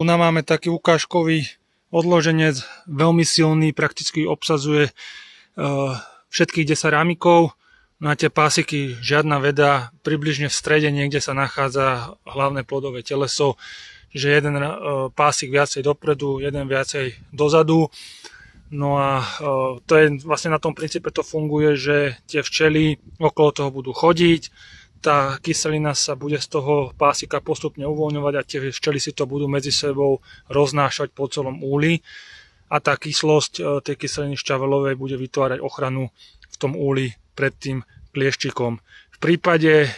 Tu máme taký ukážkový odloženec, veľmi silný, prakticky obsadzuje všetkých 10 rámikov. Na tie pásiky žiadna veda, približne v strede niekde sa nachádza hlavné plodové teleso, že jeden pásik viacej dopredu, jeden viacej dozadu. No a to je vlastne na tom princípe to funguje, že tie včely okolo toho budú chodiť, tá kyselina sa bude z toho pásika postupne uvoľňovať a tie včely si to budú medzi sebou roznášať po celom úli a tá kyslosť tej kyseliny šťavelovej bude vytvárať ochranu v tom úli pred tým klieščikom. V prípade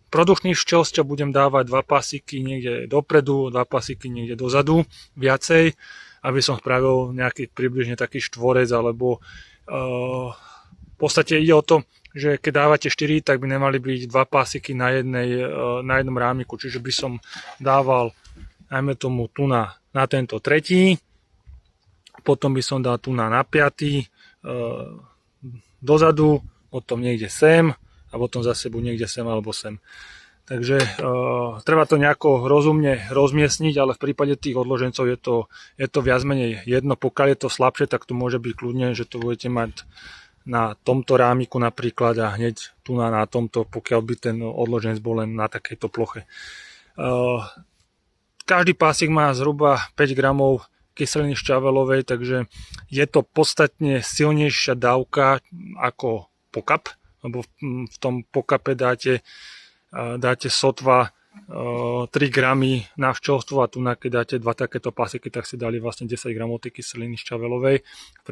produkčných včelsťov budem dávať 2 pásiky niekde dopredu, 2 pásiky niekde dozadu, viacej, aby som spravil nejaký približne taký štvorec, alebo v podstate ide o to, že keď dávate 4, tak by nemali byť 2 pásiky na jednom rámiku, čiže by som dával, najmä tomu, tu na tento tretí, potom by som dal tu na 5. Dozadu, potom niekde sem a potom zase buď niekde sem alebo sem. Takže treba to nejako rozumne rozmiestniť, ale v prípade tých odložencov je to viac menej jedno. Pokiaľ je to slabšie, tak to môže byť kľudne, že to budete mať na tomto rámiku napríklad a hneď tu na tomto, pokiaľ by ten odloženec bol len na takejto ploche. Každý pásik má zhruba 5 gramov kyseliny šťavelovej, takže je to podstatne silnejšia dávka ako pokap, lebo v tom pokape dáte sotva 3 gramy na včelstvo a tu keď dáte 2 takéto pásiky, tak si dali vlastne 10 gramov tej kyseliny šťavelovej, v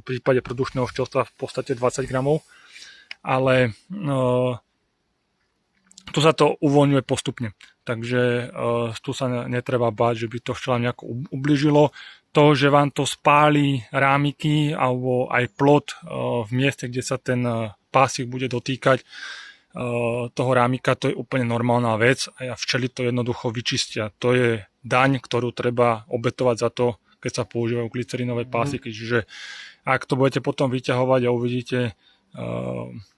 prípade produkčného včelstva v podstate 20 gramov, ale tu sa to uvoľňuje postupne, takže tu sa netreba báť, že by to včelám nejako ubližilo. To, že vám to spáli rámiky alebo aj plod v mieste, kde sa ten pásik bude dotýkať toho rámika, to je úplne normálna vec a včely to jednoducho vyčistia. To je daň, ktorú treba obetovať za to, keď sa používajú glycerinové pásiky. Čiže ak to budete potom vyťahovať a uvidíte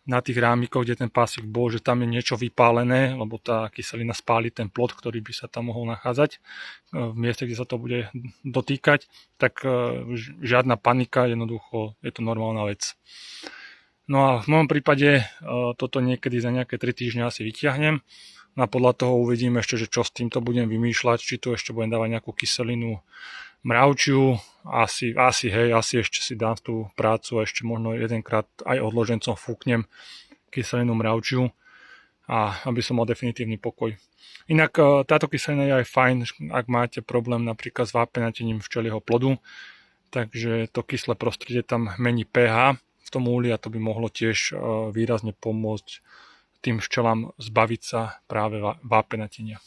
na tých rámikoch, kde ten pásik bol, že tam je niečo vypálené, lebo tá kyselina spáli ten plod, ktorý by sa tam mohol nachádzať v mieste, kde sa to bude dotýkať, tak žiadna panika, jednoducho je to normálna vec. No a v mojom prípade toto niekedy za nejaké 3 týždne asi vyťahnem. No a podľa toho uvidím ešte, že čo s týmto budem vymýšľať, či tu ešte budem dávať nejakú kyselinu mravčiu, asi ešte si dám tú prácu a ešte možno jedenkrát aj odložencom fúknem kyselinu mravčiu, a aby som mal definitívny pokoj. Inak táto kyselina je aj fajn, ak máte problém napríklad s vápenatením včelieho plodu, takže to kyslé prostredie tam mení pH v tom úli a to by mohlo tiež výrazne pomôcť tým včelám zbaviť sa práve vápenatenia.